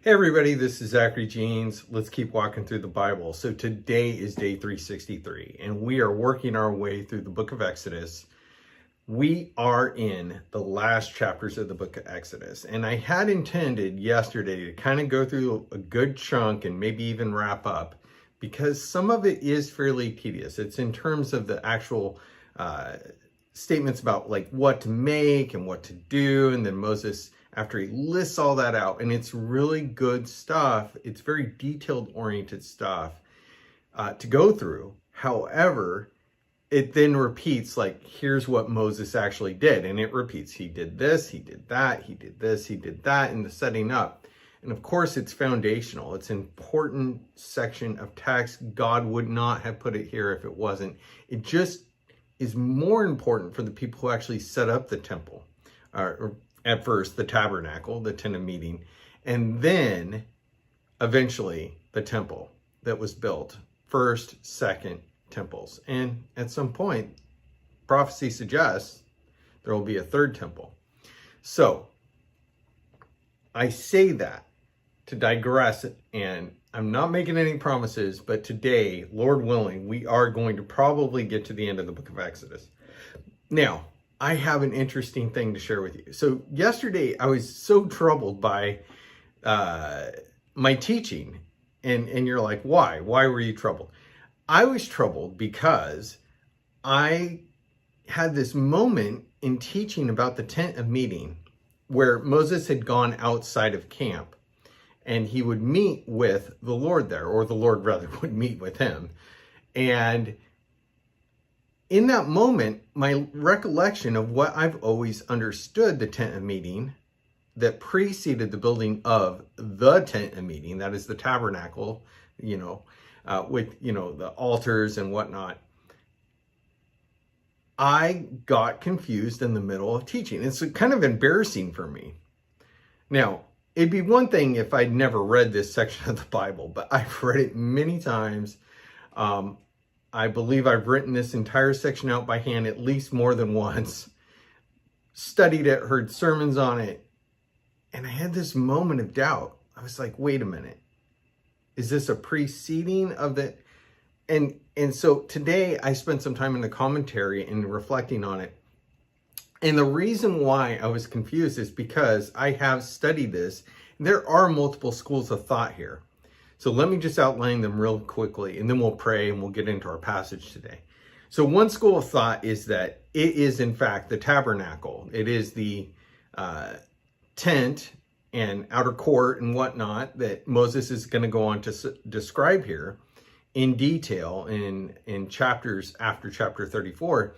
Hey everybody, this is Zachary Jeans. Let's keep walking through the Bible. So today is day 363, and we are working our way through the book of Exodus. We are in the last chapters of the book of Exodus, and I had intended yesterday to kind of go through a good chunk and maybe even wrap up, because some of it is fairly tedious. It's in terms of the actual statements about like what to make and what to do, and then Moses, after he lists all that out, and it's really good stuff. It's very detailed oriented stuff to go through. However, it then repeats like, here's what Moses actually did. And it repeats, he did this, he did that, he did this, he did that in the setting up. And of course it's foundational. It's an important section of text. God would not have put it here if it wasn't. It just is more important for the people who actually set up the temple, or at first the tabernacle, the tent of meeting, and then eventually the temple that was built, first, second temples. And at some point, prophecy suggests there will be a third temple. So I say that to digress, and I'm not making any promises, but today, Lord willing, we are going to probably get to the end of the book of Exodus. Now, I have an interesting thing to share with you. So yesterday I was so troubled by my teaching, and you're like, why? Why were you troubled? I was troubled because I had this moment in teaching about the tent of meeting where Moses had gone outside of camp and he would meet with the Lord there, or the Lord rather would meet with him. And in that moment, my recollection of what I've always understood the tent of meeting that preceded the building of the tent of meeting, that is the tabernacle, with, the altars and whatnot, I got confused in the middle of teaching. It's kind of embarrassing for me. Now, it'd be one thing if I'd never read this section of the Bible, but I've read it many times. I believe I've written this entire section out by hand at least more than once, studied it, heard sermons on it, and I had this moment of doubt. I was like, wait a minute, is this a preceding of the... And so today I spent some time in the commentary and reflecting on it. And the reason why I was confused is because I have studied this. There are multiple schools of thought here. So let me just outline them real quickly, and then we'll pray and we'll get into our passage today. So one school of thought is that it is in fact the tabernacle. It is the tent and outer court and whatnot that Moses is going to go on to describe here in detail in chapters after chapter 34.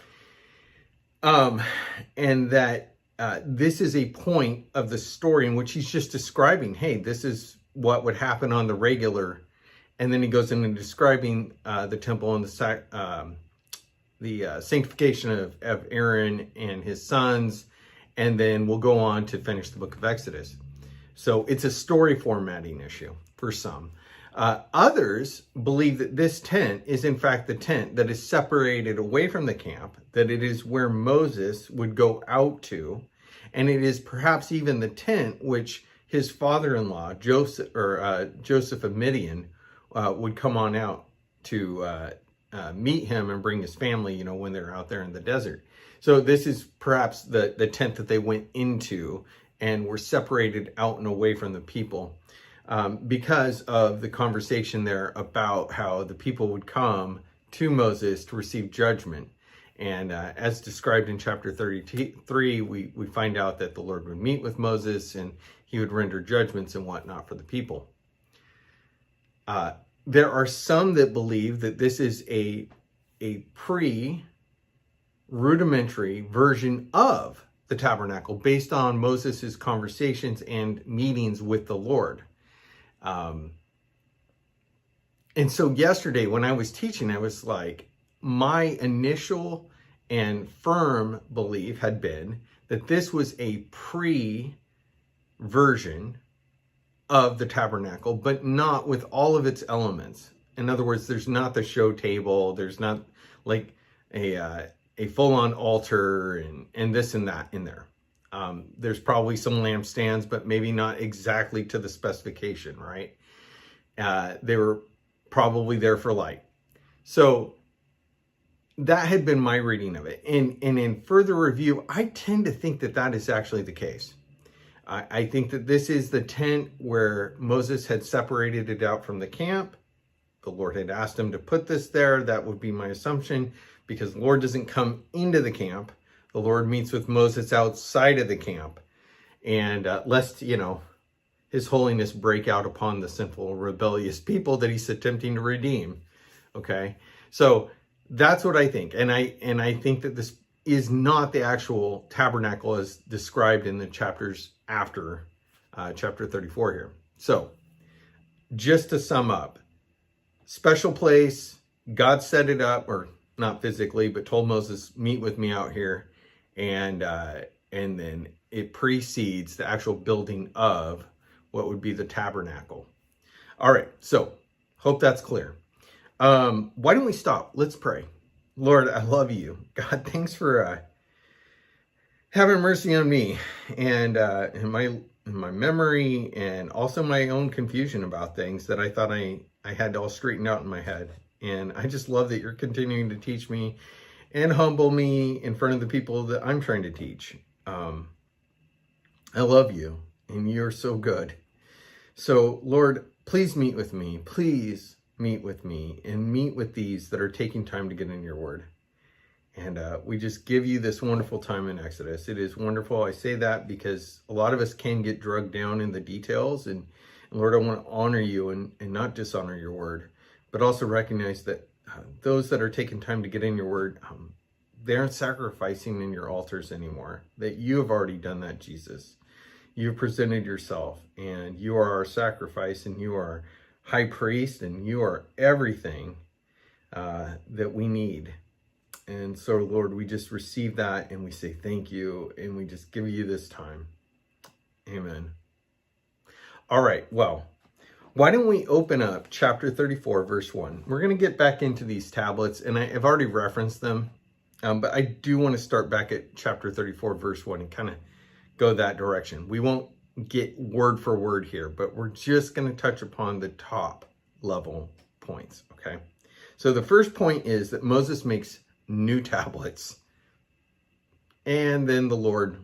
And that this is a point of the story in which he's just describing, hey, this is what would happen on the regular. And then he goes into describing the temple and the sanctification of Aaron and his sons. And then we'll go on to finish the book of Exodus. So it's a story formatting issue for some. Others believe that this tent is in fact the tent that is separated away from the camp, that it is where Moses would go out to, and it is perhaps even the tent which his father-in-law, Joseph of Midian, would come on out to meet him and bring his family, when they're out there in the desert. So this is perhaps the tent that they went into and were separated out and away from the people. Because of the conversation there about how the people would come to Moses to receive judgment. And as described in chapter 33, we find out that the Lord would meet with Moses and he would render judgments and whatnot for the people. There are some that believe that this is a pre-rudimentary version of the tabernacle based on Moses's conversations and meetings with the Lord. And so yesterday when I was teaching, I was like, my initial and firm belief had been that this was a pre-version of the tabernacle, but not with all of its elements. In other words, there's not the show table, there's not like a full-on altar and this and that in there. There's probably some lampstands, but maybe not exactly to the specification, right? They were probably there for light. So that had been my reading of it. And in further review, I tend to think that that is actually the case. I think that this is the tent where Moses had separated it out from the camp. The Lord had asked him to put this there. That would be my assumption, because the Lord doesn't come into the camp. The Lord meets with Moses outside of the camp. And lest, His holiness break out upon the sinful, rebellious people that he's attempting to redeem. Okay? So that's what I think. And I think that this is not the actual tabernacle as described in the chapters after chapter 34 here. So just to sum up, special place, God set it up, or not physically, but told Moses, meet with me out here. And then it precedes the actual building of what would be the tabernacle. All right, so hope that's clear. Why don't we stop? Let's pray. Lord, I love you. God, thanks for having mercy on me and my memory, and also my own confusion about things that I thought I had all straightened out in my head. And I just love that you're continuing to teach me and humble me in front of the people that I'm trying to teach. I love you, and you're so good. So, Lord, please meet with me. Please meet with me, and meet with these that are taking time to get in your word. And we just give you this wonderful time in Exodus. It is wonderful. I say that because a lot of us can get drugged down in the details. And Lord, I want to honor you and not dishonor your word, but also recognize that those that are taking time to get in your word, they aren't sacrificing in your altars anymore. That you have already done that, Jesus. You've presented yourself, and you are our sacrifice, and you are high priest, and you are everything that we need. And so, Lord, we just receive that, and we say thank you, and we just give you this time. Amen. All right, well, why don't we open up chapter 34, verse 1. We're going to get back into these tablets, and I've already referenced them, but I do want to start back at chapter 34, verse 1, and kind of go that direction. We won't get word for word here, but we're just going to touch upon the top level points, okay? So the first point is that Moses makes new tablets, and then the Lord,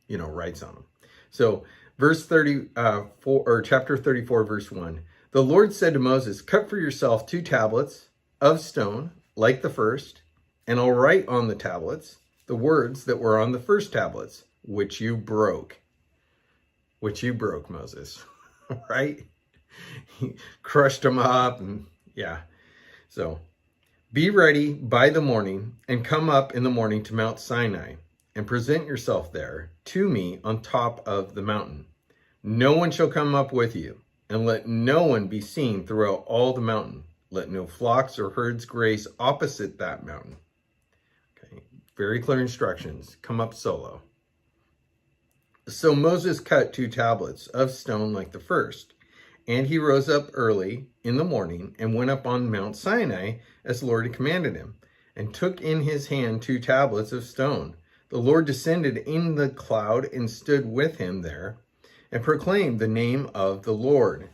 writes on them. So verse 34, or chapter 34, verse 1, the Lord said to Moses, cut for yourself 2 tablets of stone, like the first, and I'll write on the tablets the words that were on the first tablets, which you broke. Which you broke, Moses, right? He crushed them up, and yeah. So, be ready by the morning, and come up in the morning to Mount Sinai, and present yourself there to me on top of the mountain. No one shall come up with you, and let no one be seen throughout all the mountain. Let no flocks or herds graze opposite that mountain. Okay, very clear instructions. Come up solo. So Moses cut 2 tablets of stone like the first, and he rose up early in the morning and went up on Mount Sinai as the Lord had commanded him, and took in his hand 2 tablets of stone. The Lord descended in the cloud and stood with him there, and proclaimed the name of the Lord.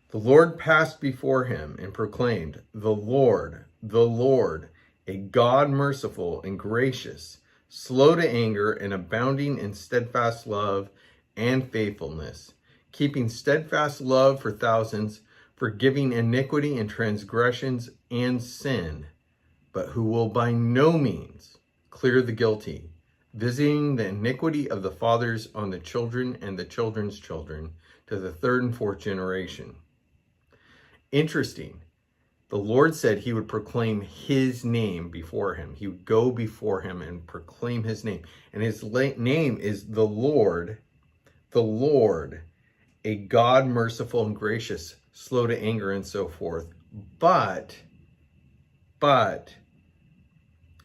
The Lord passed before him and proclaimed, the Lord, a God merciful and gracious, slow to anger and abounding in steadfast love and faithfulness, keeping steadfast love for thousands, forgiving iniquity and transgressions and sin, but who will by no means clear the guilty, visiting the iniquity of the fathers on the children and the children's children to the 3rd and 4th generation. Interesting. The Lord said he would proclaim his name before him. He would go before him and proclaim his name. And his name is the Lord, a God merciful and gracious, slow to anger and so forth, but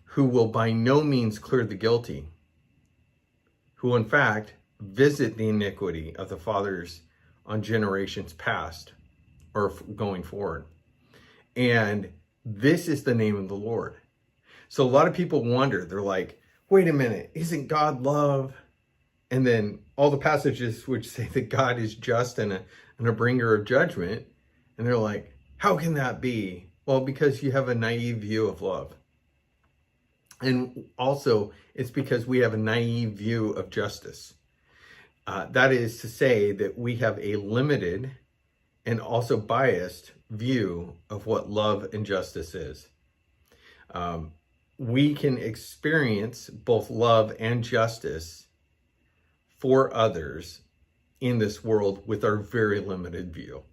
who will by no means clear the guilty, who in fact visit the iniquity of the fathers on generations past or going forward. And this is the name of the Lord. So a lot of people wonder, they're like, wait a minute, isn't God love? And then all the passages which say that God is just and a bringer of judgment. And they're like, how can that be? Well, because you have a naive view of love. And also, it's because we have a naive view of justice. That is to say that we have a limited and also biased view of what love and justice is. We can experience both love and justice for others in this world with our very limited view.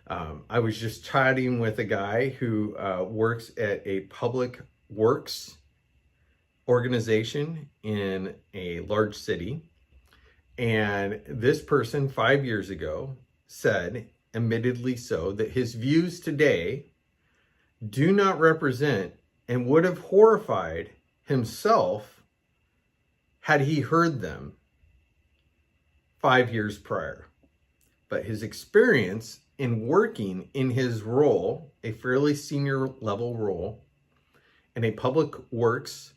I was just chatting with a guy who works at a public works organization in a large city. And this person 5 years ago said, admittedly so, that his views today do not represent and would have horrified himself had he heard them 5 years prior. But his experience in working in his role, a fairly senior level role, in a public works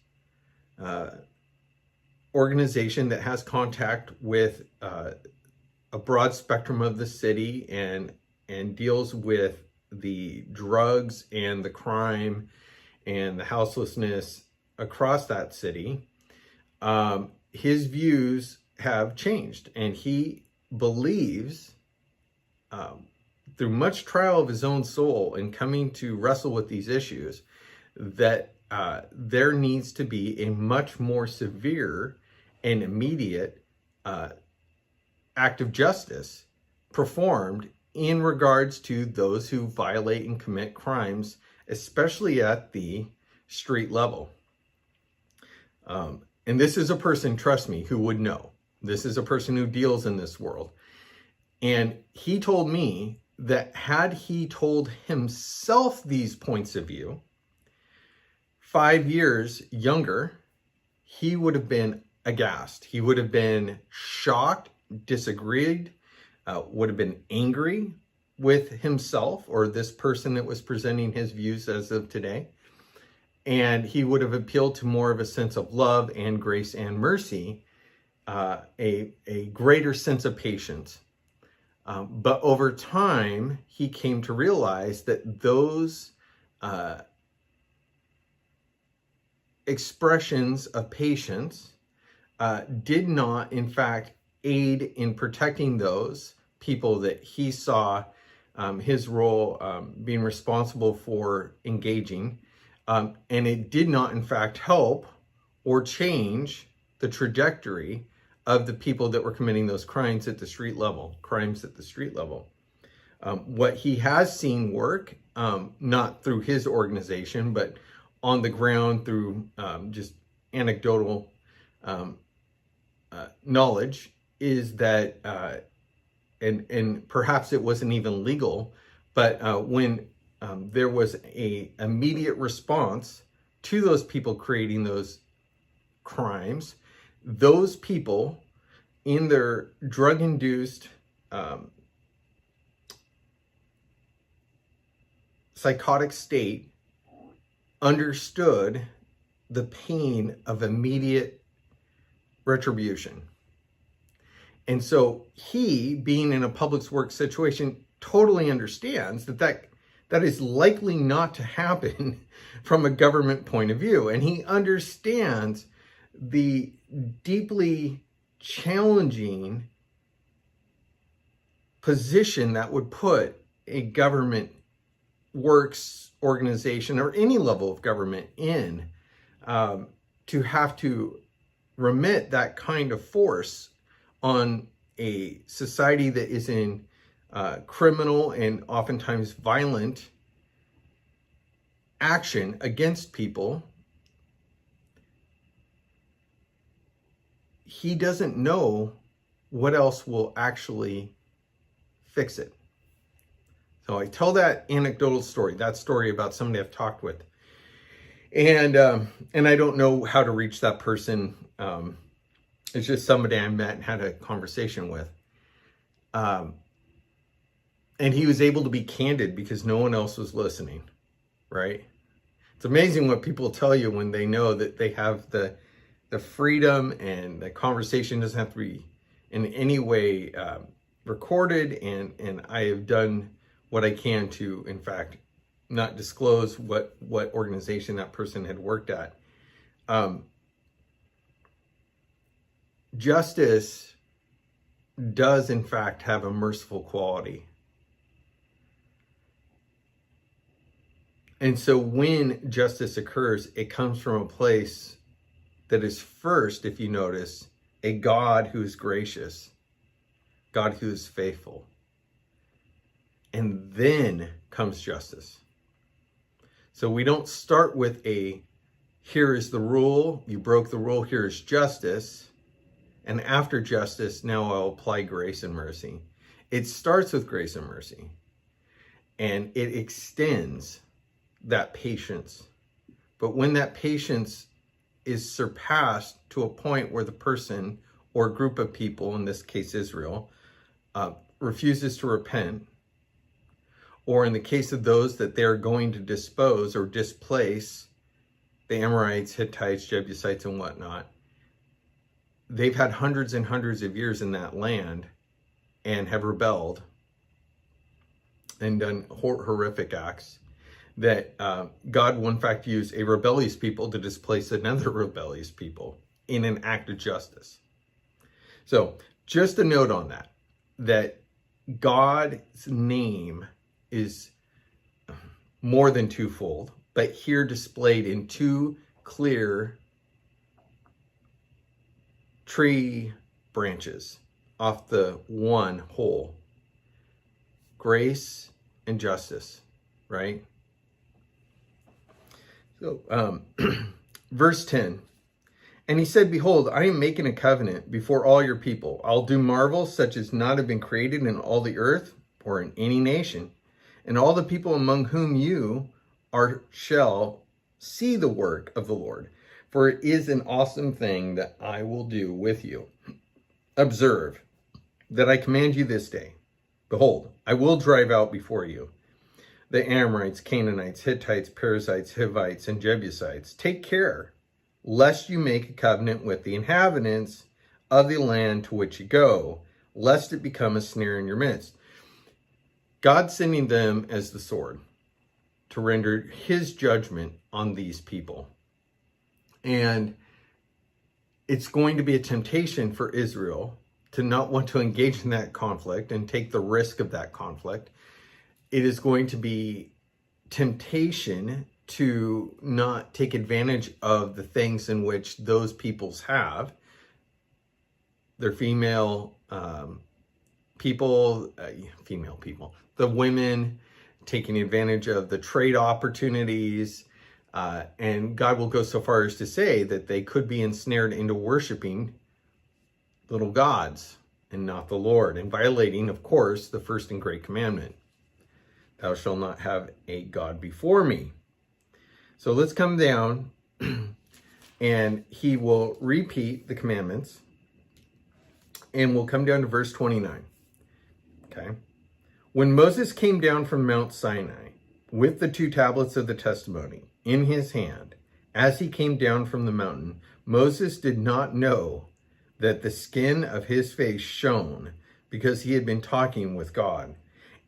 organization that has contact with a broad spectrum of the city and deals with the drugs and the crime and the houselessness across that city, his views have changed, and he believes, through much trial of his own soul and coming to wrestle with these issues, that there needs to be a much more severe and immediate act of justice performed in regards to those who violate and commit crimes, especially at the street level. And this is a person, trust me, who would know. This is a person who deals in this world. And he told me that had he told himself these points of view 5 years younger, he would have been aghast. He would have been shocked, disagreed, would have been angry with himself or this person that was presenting his views as of today. And he would have appealed to more of a sense of love and grace and mercy, a greater sense of patience. But over time, he came to realize that those expressions of patience did not, in fact, aid in protecting those people that he saw his role being responsible for engaging. And it did not, in fact, help or change the trajectory of the people that were committing those crimes at the street level. What he has seen work, not through his organization, but on the ground through just anecdotal knowledge, is that, and perhaps it wasn't even legal, but when there was a immediate response to those people creating those crimes, those people in their drug-induced psychotic state understood the pain of immediate retribution. And so he, being in a public works situation, totally understands that is likely not to happen from a government point of view. And he understands the deeply challenging position that would put a government works organization or any level of government in to have to remit that kind of force on a society that is in criminal and oftentimes violent action against people. He doesn't know what else will actually fix it. So I tell that anecdotal story, that story about somebody I've talked with. And I don't know how to reach that person. It's just somebody I met and had a conversation with. And he was able to be candid because no one else was listening, right? It's amazing what people tell you when they know that they have the the freedom, and the conversation doesn't have to be in any way recorded. And I have done what I can to, in fact, not disclose what organization that person had worked at. Justice does, in fact, have a merciful quality. And so when justice occurs, it comes from a place that is first, if you notice, a God who is gracious, God who is faithful. And then comes justice. So we don't start with here is the rule, you broke the rule, here is justice. And after justice, now I'll apply grace and mercy. It starts with grace and mercy. And it extends that patience. But when that patience is surpassed to a point where the person or group of people, in this case Israel, refuses to repent, or in the case of those that they're going to dispose or displace, the Amorites, Hittites, Jebusites, and whatnot, they've had hundreds and hundreds of years in that land and have rebelled and done horrific acts, that God will in fact use a rebellious people to displace another rebellious people in an act of justice. So just a note on that God's name is more than twofold, but here displayed in two clear tree branches off the one whole: grace and justice, right? So verse 10, and he said, behold, I am making a covenant before all your people. I'll do marvels such as not have been created in all the earth or in any nation, and all the people among whom you are shall see the work of the Lord. For it is an awesome thing that I will do with you. Observe that I command you this day. Behold, I will drive out before you the Amorites, Canaanites, Hittites, Perizzites, Hivites, and Jebusites. Take care, lest you make a covenant with the inhabitants of the land to which you go, lest it become a snare in your midst. God sending them as the sword to render his judgment on these people. And it's going to be a temptation for Israel to not want to engage in that conflict and take the risk of that conflict. It is going to be temptation to not take advantage of the things in which those peoples have. Their female people, the women taking advantage of the trade opportunities. And God will go so far as to say that they could be ensnared into worshiping little gods and not the Lord, and violating, of course, the first and great commandment. Thou shalt not have a God before me. So let's come down and he will repeat the commandments, and we'll come down to verse 29. Okay. When Moses came down from Mount Sinai with the 2 tablets of the testimony in his hand, as he came down from the mountain, Moses did not know that the skin of his face shone, because he had been talking with God.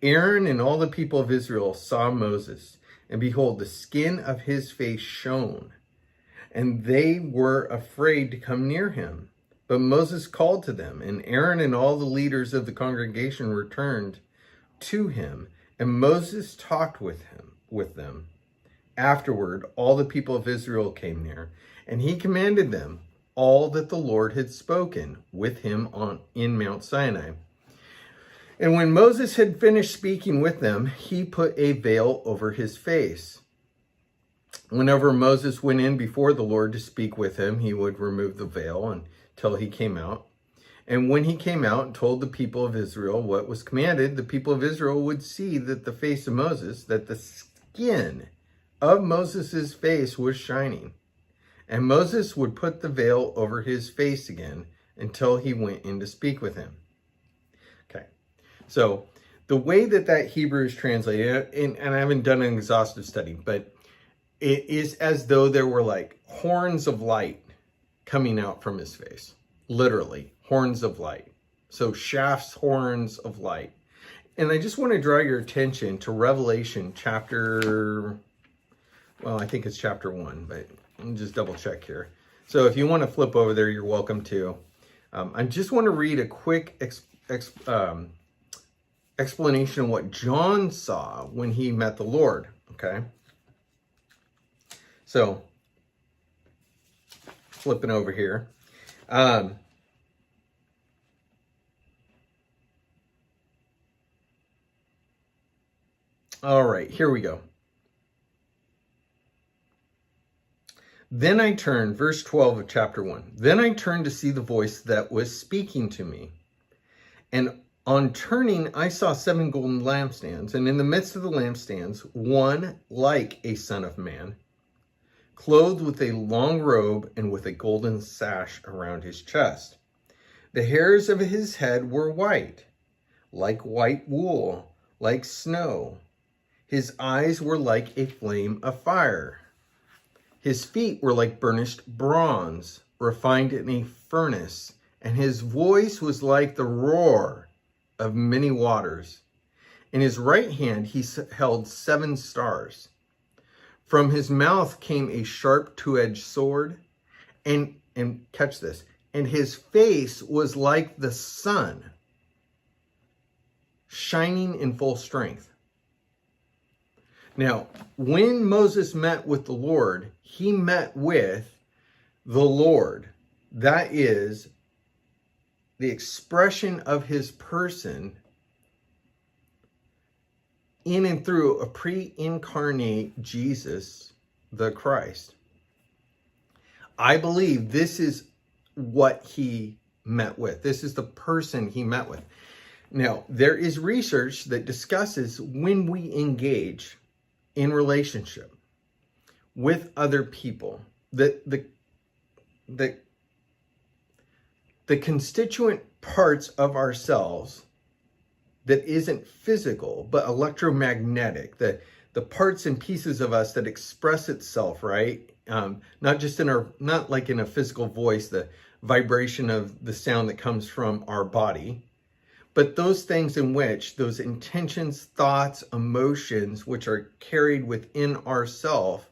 Aaron and all the people of Israel saw Moses, and behold, the skin of his face shone, and they were afraid to come near him. But Moses called to them, and Aaron and all the leaders of the congregation returned to him, and Moses talked with them. Afterward, all the people of Israel came near, and he commanded them all that the Lord had spoken with him in Mount Sinai. And when Moses had finished speaking with them, he put a veil over his face. Whenever Moses went in before the Lord to speak with him, he would remove the veil until he came out. And when he came out and told the people of Israel what was commanded, the people of Israel would see that the face of Moses, that the skin of Moses' face was shining. And Moses would put the veil over his face again until he went in to speak with him. Okay, so the way that Hebrew is translated, and I haven't done an exhaustive study, but it is as though there were like horns of light coming out from his face. Literally, horns of light. So shafts, horns of light. And I just want to draw your attention to Revelation chapter, well, I think it's chapter 1, but let me just double check here. So if you want to flip over there, you're welcome to. I just want to read a quick explanation of what John saw when he met the Lord, okay? So, flipping over here. All right, here we go. Then I turned, verse 12 of chapter 1. Then I turned to see the voice that was speaking to me. And on turning, I saw 7 golden lampstands. And in the midst of the lampstands, one like a son of man, clothed with a long robe and with a golden sash around his chest. The hairs of his head were white, like white wool, like snow. His eyes were like a flame of fire. His feet were like burnished bronze, refined in a furnace, and his voice was like the roar of many waters. In his right hand he held 7 stars. From his mouth came a sharp two-edged sword, and catch this, and his face was like the sun, shining in full strength. Now, when Moses met with the Lord, he met with the Lord. That is the expression of his person in and through a pre-incarnate Jesus, the Christ. I believe this is what he met with. This is the person he met with. Now, there is research that discusses when we engage in relationship with other people, the constituent parts of ourselves that isn't physical but electromagnetic, the parts and pieces of us that express itself, right? Not just not like in a physical voice, the vibration of the sound that comes from our body, but those things in which those intentions, thoughts, emotions, which are carried within ourself,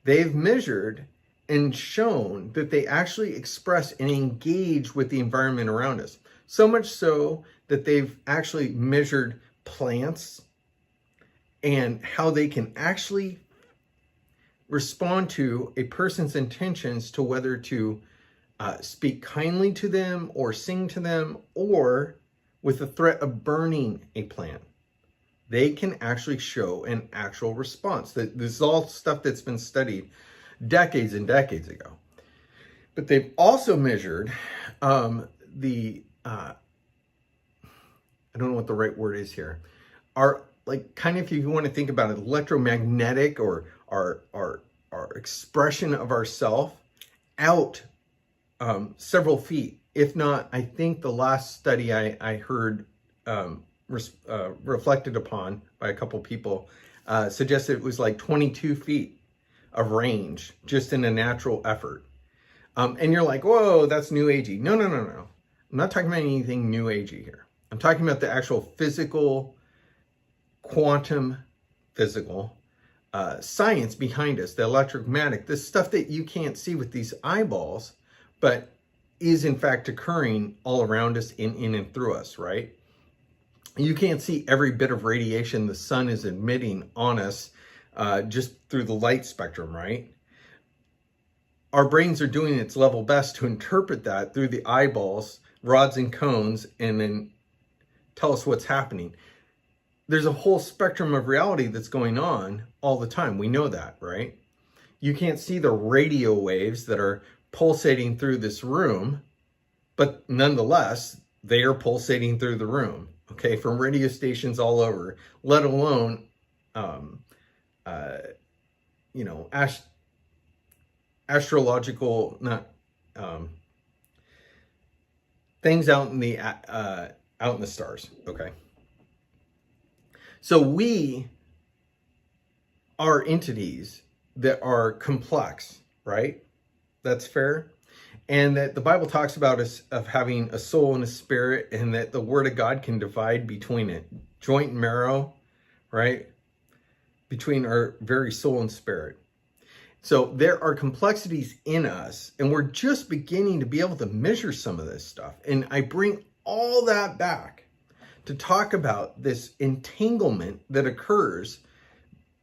they've measured and shown that they actually express and engage with the environment around us. So much so that they've actually measured plants and how they can actually respond to a person's intentions to whether to speak kindly to them or sing to them, or with the threat of burning a plant. They can actually show an actual response. This is all stuff that's been studied decades and decades ago. But they've also measured I don't know what the right word is here, are like kind of, if you want to think about it, electromagnetic or our expression of ourself out several feet. If not, I think the last study I heard reflected upon by a couple people suggested it was like 22 feet of range just in a natural effort. And you're like, whoa, that's new agey. No. I'm not talking about anything new agey here. I'm talking about the actual physical, quantum physical science behind us, the electromagnetic, this stuff that you can't see with these eyeballs, but is in fact occurring all around us, in and through us, right? You can't see every bit of radiation the sun is emitting on us just through the light spectrum, right? Our brains are doing its level best to interpret that through the eyeballs, rods and cones, and then tell us what's happening. There's a whole spectrum of reality that's going on all the time. We know that, right? You can't see the radio waves that are pulsating through this room, but nonetheless, they are pulsating through the room, okay, from radio stations all over, let alone, astrological, things out in the stars, okay? So we are entities that are complex, right? That's fair. And that the Bible talks about us of having a soul and a spirit, and that the word of God can divide between it, joint and marrow, right? Between our very soul and spirit. So there are complexities in us, and we're just beginning to be able to measure some of this stuff. And I bring all that back to talk about this entanglement that occurs,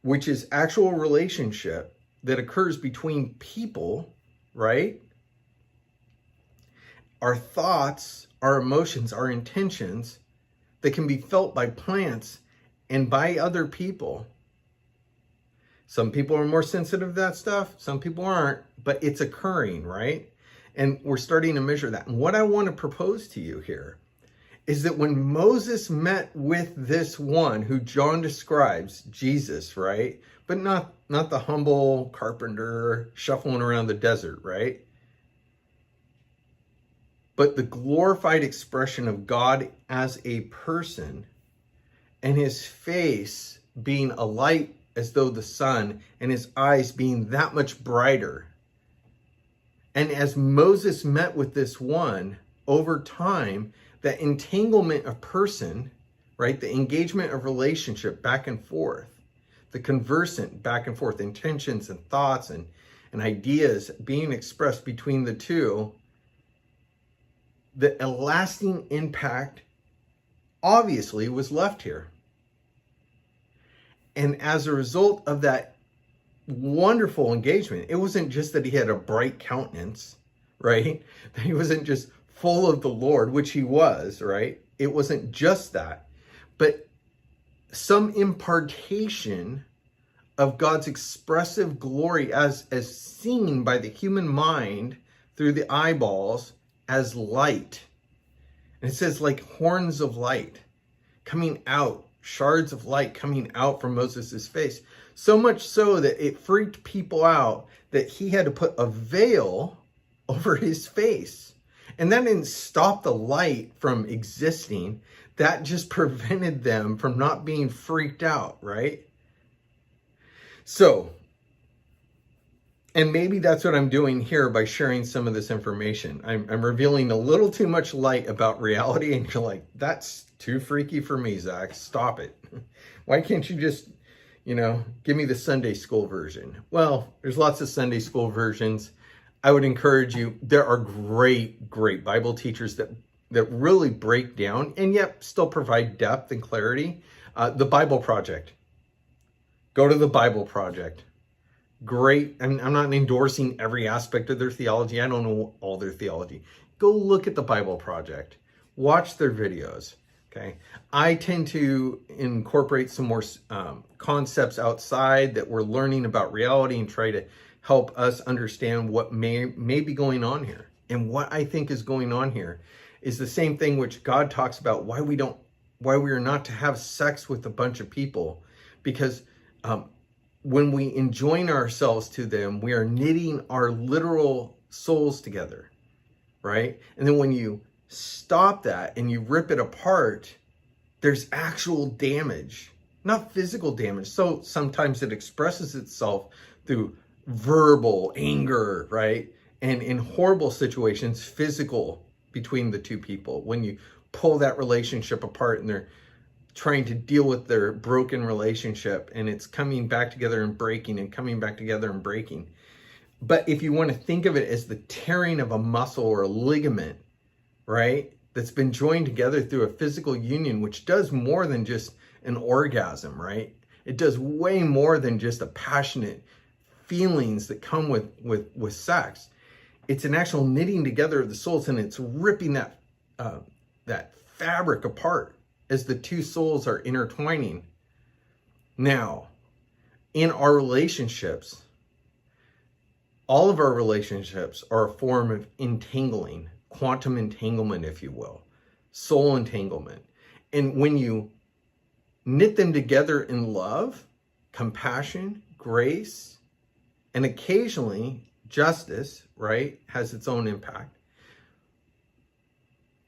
which is actual relationship that occurs between people, right? Our thoughts, our emotions, our intentions that can be felt by plants and by other people. Some people are more sensitive to that stuff. Some people aren't, but it's occurring, right? And we're starting to measure that. And what I want to propose to you here is that when Moses met with this one who John describes, Jesus, right? But not the humble carpenter shuffling around the desert, right? But the glorified expression of God as a person, and his face being a light as though the sun, and his eyes being that much brighter. And as Moses met with this one, over time, that entanglement of person, right, the engagement of relationship back and forth, the conversant back and forth, intentions and thoughts and ideas being expressed between the two, a lasting impact obviously was left here. And as a result of that wonderful engagement, it wasn't just that he had a bright countenance, right? That he wasn't just full of the Lord, which he was, right? It wasn't just that, but some impartation of God's expressive glory as seen by the human mind through the eyeballs as light. And it says like horns of light coming out, shards of light coming out from Moses's face. So much so that it freaked people out that he had to put a veil over his face. And that didn't stop the light from existing. That just prevented them from not being freaked out, right? So, and maybe that's what I'm doing here by sharing some of this information. I'm revealing a little too much light about reality, and you're like, that's too freaky for me, Zach. Stop it. Why can't you just, give me the Sunday school version? Well, there's lots of Sunday school versions. I would encourage you. There are great Bible teachers that really break down and yet still provide depth and clarity. The Bible Project. Go to the Bible Project. Great. I'm not endorsing every aspect of their theology. I don't know all their theology. Go look at the Bible Project. Watch their videos. Okay. I tend to incorporate some more concepts outside that we're learning about reality and try to help us understand what may be going on here. And what I think is going on here is the same thing which God talks about, why we are not to have sex with a bunch of people, because when we enjoin ourselves to them, we are knitting our literal souls together, right? And then when you stop that and you rip it apart, there's actual damage, not physical damage. So sometimes it expresses itself through verbal anger, right? And in horrible situations, physical between the two people. When you pull that relationship apart and they're trying to deal with their broken relationship, and it's coming back together and breaking and coming back together and breaking. But if you want to think of it as the tearing of a muscle or a ligament, right, that's been joined together through a physical union, which does more than just an orgasm, right? It does way more than just a passionate feelings that come with sex. It's an actual knitting together of the souls, and it's ripping that fabric apart as the two souls are intertwining. Now, in our relationships, all of our relationships are a form of entangling, quantum entanglement, if you will, soul entanglement. And when you knit them together in love, compassion, grace, and occasionally justice, right, has its own impact.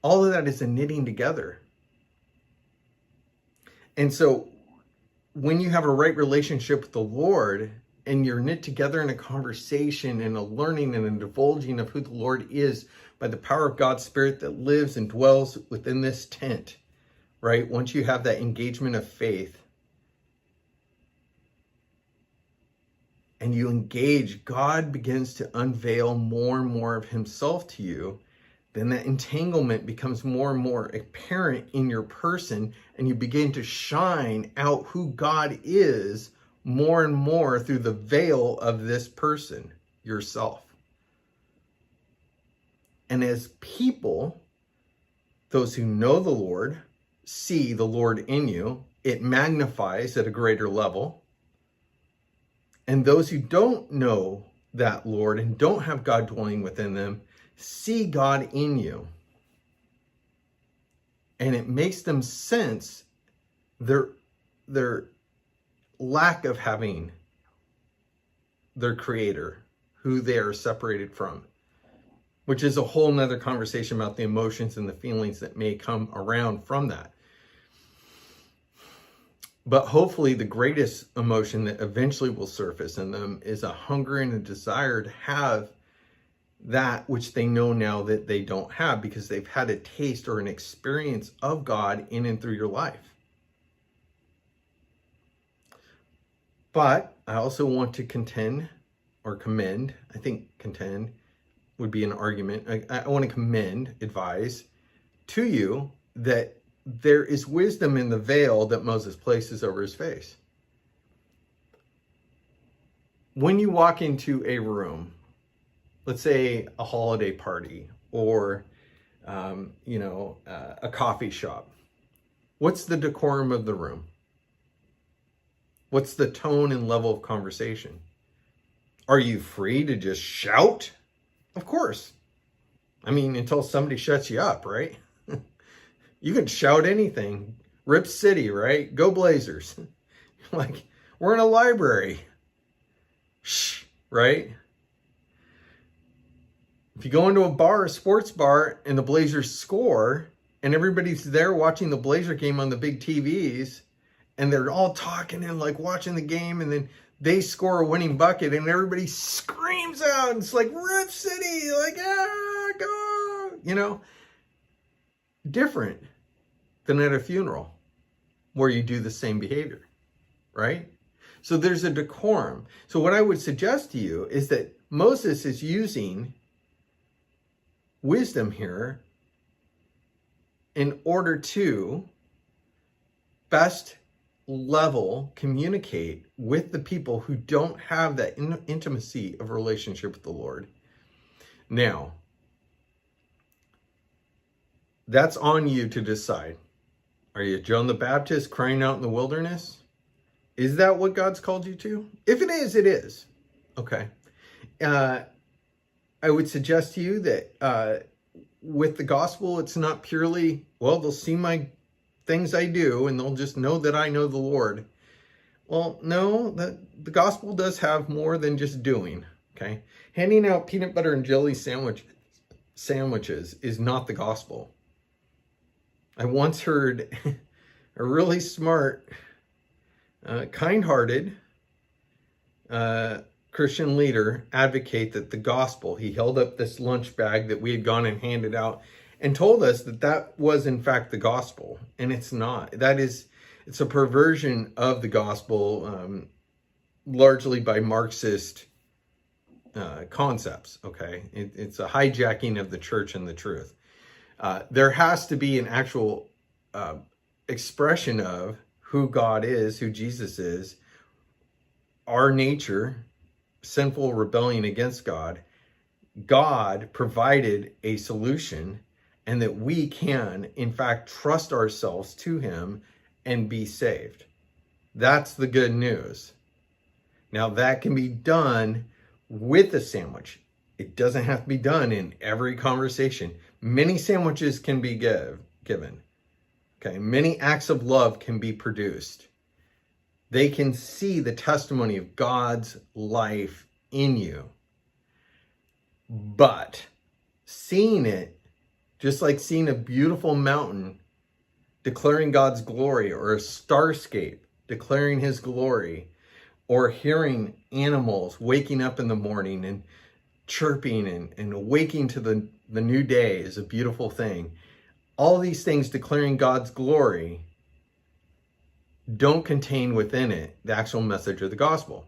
All of that is a knitting together. And so when you have a right relationship with the Lord and you're knit together in a conversation and a learning and a divulging of who the Lord is by the power of God's Spirit that lives and dwells within this tent, right? Once you have that engagement of faith and you engage, God begins to unveil more and more of himself to you. Then that entanglement becomes more and more apparent in your person, and you begin to shine out who God is more and more through the veil of this person, yourself. And as people, those who know the Lord, see the Lord in you, it magnifies at a greater level. And those who don't know that Lord and don't have God dwelling within them, see God in you. And it makes them sense their lack of having their creator, who they are separated from, which is a whole nother conversation about the emotions and the feelings that may come around from that. But hopefully the greatest emotion that eventually will surface in them is a hunger and a desire to have that which they know now that they don't have, because they've had a taste or an experience of God in and through your life. But I also want to contend or commend, I think contend would be an argument. I want to commend, advise to you that there is wisdom in the veil that Moses places over his face. When you walk into a room, let's say a holiday party or, a coffee shop, what's the decorum of the room? What's the tone and level of conversation? Are you free to just shout? Of course. I mean, until somebody shuts you up, right? You can shout anything. Rip City, right? Go Blazers. Like, we're in a library. Shh, right? If you go into a bar, a sports bar, and the Blazers score, and everybody's there watching the Blazer game on the big TVs, and they're all talking and like watching the game, and then they score a winning bucket, and everybody screams out, and it's like, Rip City, like, go, different than at a funeral where you do the same behavior, right? So there's a decorum. So what I would suggest to you is that Moses is using wisdom here in order to best level communicate with the people who don't have that intimacy of relationship with the Lord. Now, that's on you to decide. Are you John the Baptist crying out in the wilderness? Is that what God's called you to? If it is, it is. Okay. I would suggest to you that with the gospel, it's not purely, well, they'll see my things I do and they'll just know that I know the Lord. Well, no, the gospel does have more than just doing, okay? Handing out peanut butter and jelly sandwiches is not the gospel. I once heard a really smart, kind-hearted Christian leader advocate that the gospel, he held up this lunch bag that we had gone and handed out and told us that was in fact the gospel, and it's not. It's a perversion of the gospel, largely by Marxist concepts, okay? It's a hijacking of the church and the truth. There has to be an actual expression of who God is, who Jesus is, our nature, sinful rebellion against God. God provided a solution, and that we can, in fact, trust ourselves to him and be saved. That's the good news. Now, that can be done with a sandwich. It doesn't have to be done in every conversation. Many sandwiches can be given. Okay, many acts of love can be produced. They can see the testimony of God's life in you. But seeing it, just like seeing a beautiful mountain declaring God's glory, or a starscape declaring his glory, or hearing animals waking up in the morning and chirping and waking to the new day is a beautiful thing. All these things declaring God's glory don't contain within it the actual message of the gospel.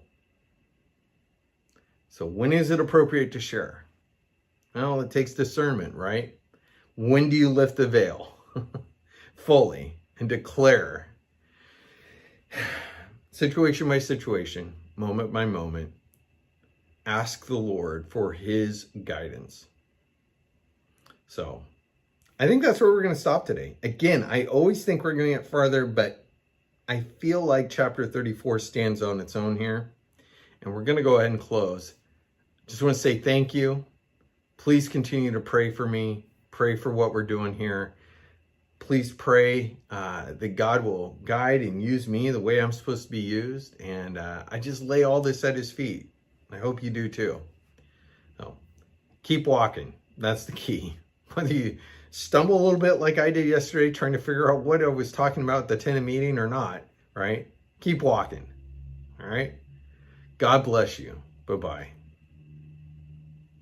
So when is it appropriate to share? Well, it takes discernment, right? When do you lift the veil fully and declare, situation by situation, moment by moment, ask the Lord for his guidance. So I think that's where we're going to stop today. Again, I always think we're going to get farther, but I feel like chapter 34 stands on its own here. And we're going to go ahead and close. Just want to say thank you. Please continue to pray for me. Pray for what we're doing here. Please pray that God will guide and use me the way I'm supposed to be used. And I just lay all this at his feet. I hope you do too. So keep walking. That's the key. Whether you stumble a little bit like I did yesterday, trying to figure out what I was talking about at the tenant meeting or not, right? Keep walking. All right? God bless you. Bye-bye.